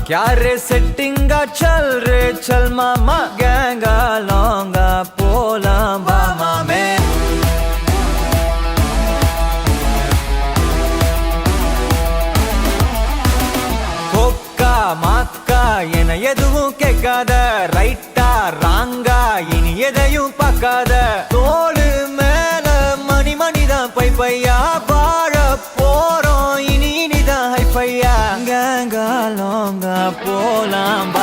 क्या रे सेटिंगा चल रे चल मामा गैंगा लौंगा पोला बामा में कोक्का माक्का என எதுவும் கேட்காத ரைட்டா ராங்கா இனி எதையும் பார்க்காத தோளு மேல மணி மணிதான் பை பையா வாழ போறோம் இனி இனிதான் ஹை பையா கேங்கா லோங்கா போலாம்